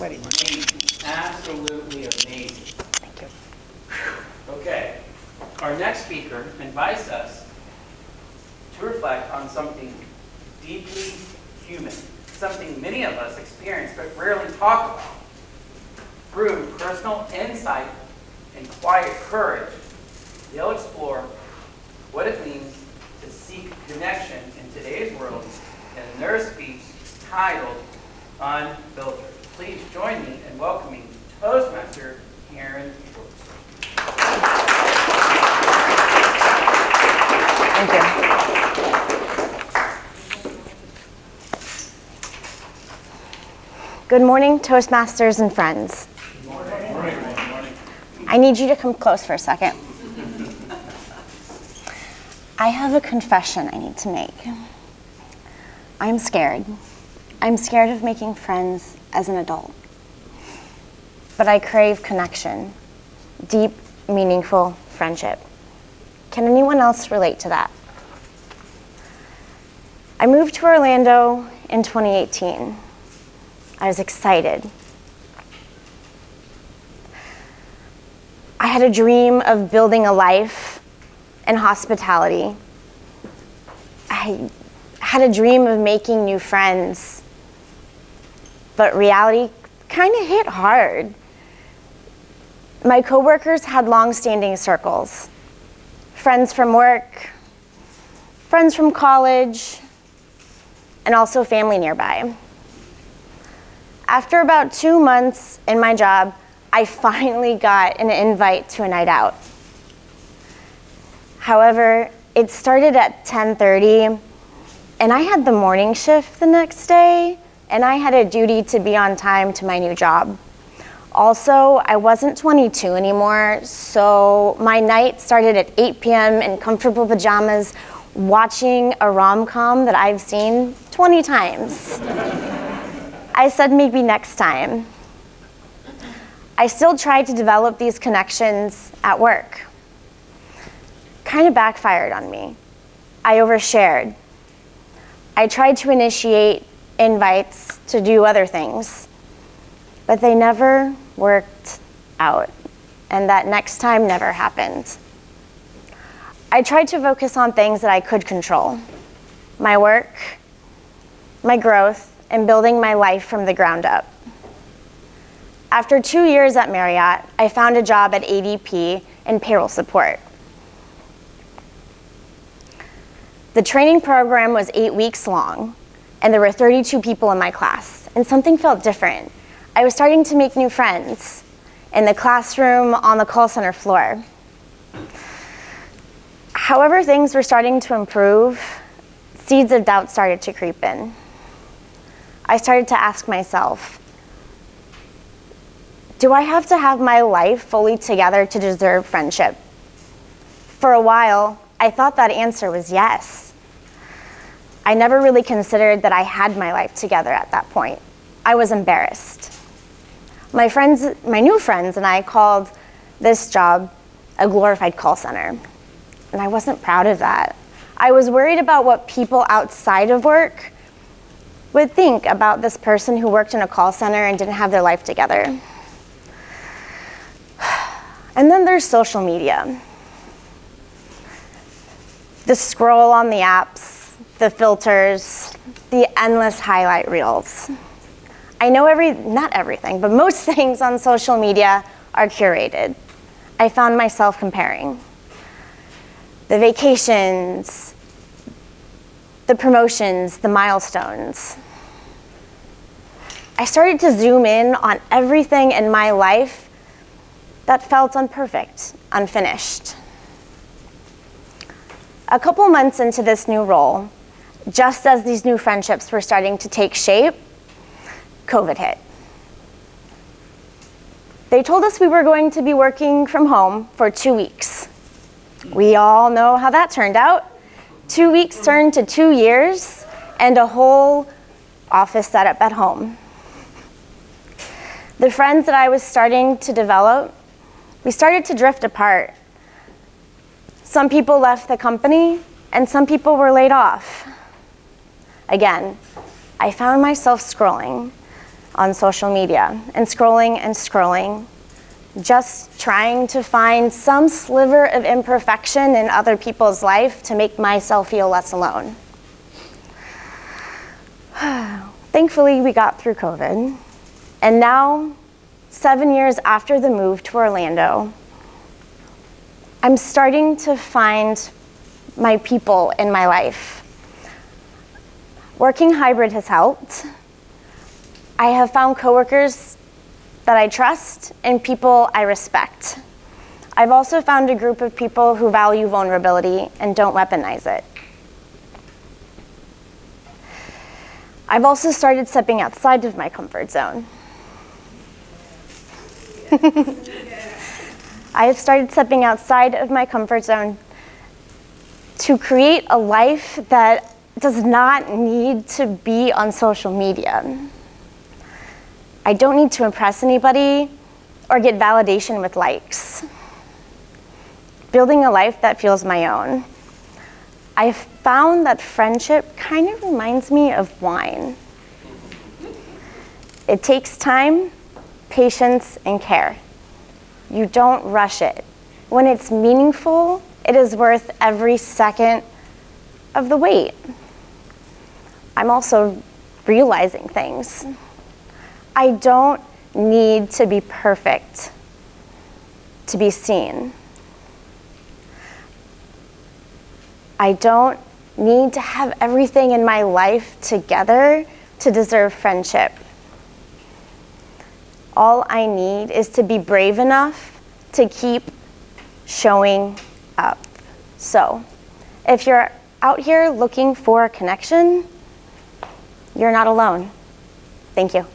amazing. Absolutely amazing. Thank you. Okay. Our next speaker invites us to reflect on something deeply human, something many of us experience but rarely talk about. Through personal insight and quiet courage, they'll explore what it means to seek connection in today's world in their speech titled Unfiltered. Please join me in welcoming Toastmaster Karen Schwarz. Thank you. Good morning, Toastmasters and friends. Good morning. Good morning. I need you to come close for a second. I have a confession I need to make. I'm scared. I'm scared of making friends as an adult. But I crave connection, deep, meaningful friendship. Can anyone else relate to that? I moved to Orlando in 2018. I was excited. I had a dream of building a life in hospitality. I had a dream of making new friends, but reality kind of hit hard. My coworkers had long-standing circles. Friends from work, friends from college, and also family nearby. After about 2 months in my job, I finally got an invite to a night out. However, it started at 10:30, and I had the morning shift the next day, and I had a duty to be on time to my new job. Also, I wasn't 22 anymore, so my night started at 8 p.m. in comfortable pajamas, watching a rom-com that I've seen 20 times. I said maybe next time. I still tried to develop these connections at work. Kind of backfired on me. I overshared. I tried to initiate invites to do other things, but they never worked out, and that next time never happened. I tried to focus on things that I could control: my work, my growth, and building my life from the ground up. After 2 years at Marriott, I found a job at ADP in payroll support. The training program was 8 weeks long, and there were 32 people in my class, and something felt different. I was starting to make new friends in the classroom, on the call center floor. However, things were starting to improve. Seeds of doubt started to creep in. I started to ask myself, do I have to have my life fully together to deserve friendship? For a while, I thought that answer was yes. I never really considered that I had my life together at that point. I was embarrassed. My new friends and I called this job a glorified call center, and I wasn't proud of that. I was worried about what people outside of work would think about this person who worked in a call center and didn't have their life together. And then there's social media. The scroll on the apps, the filters, the endless highlight reels. I know not everything, but most things on social media are curated. I found myself comparing. The vacations, the promotions, the milestones. I started to zoom in on everything in my life that felt imperfect, unfinished. A couple months into this new role, just as these new friendships were starting to take shape, COVID hit. They told us we were going to be working from home for 2 weeks. We all know how that turned out. 2 weeks turned to 2 years and a whole office setup at home. The friends that I was starting to develop, we started to drift apart. Some people left the company and some people were laid off. Again, I found myself scrolling on social media and scrolling, just trying to find some sliver of imperfection in other people's life to make myself feel less alone. Thankfully, we got through COVID, and now, 7 years after the move to Orlando, I'm starting to find my people in my life. Working hybrid has helped. I have found coworkers that I trust and people I respect. I've also found a group of people who value vulnerability and don't weaponize it. I've also started stepping outside of my comfort zone. I have started stepping outside of my comfort zone to create a life that does not need to be on social media. I don't need to impress anybody or get validation with likes. Building a life that feels my own. I've found that friendship kind of reminds me of wine. It takes time, patience, and care. You don't rush it. When it's meaningful, it is worth every second of the wait. I'm also realizing things. I don't need to be perfect to be seen. I don't need to have everything in my life together to deserve friendship. All I need is to be brave enough to keep showing up. So, if you're out here looking for a connection, you're not alone. Thank you.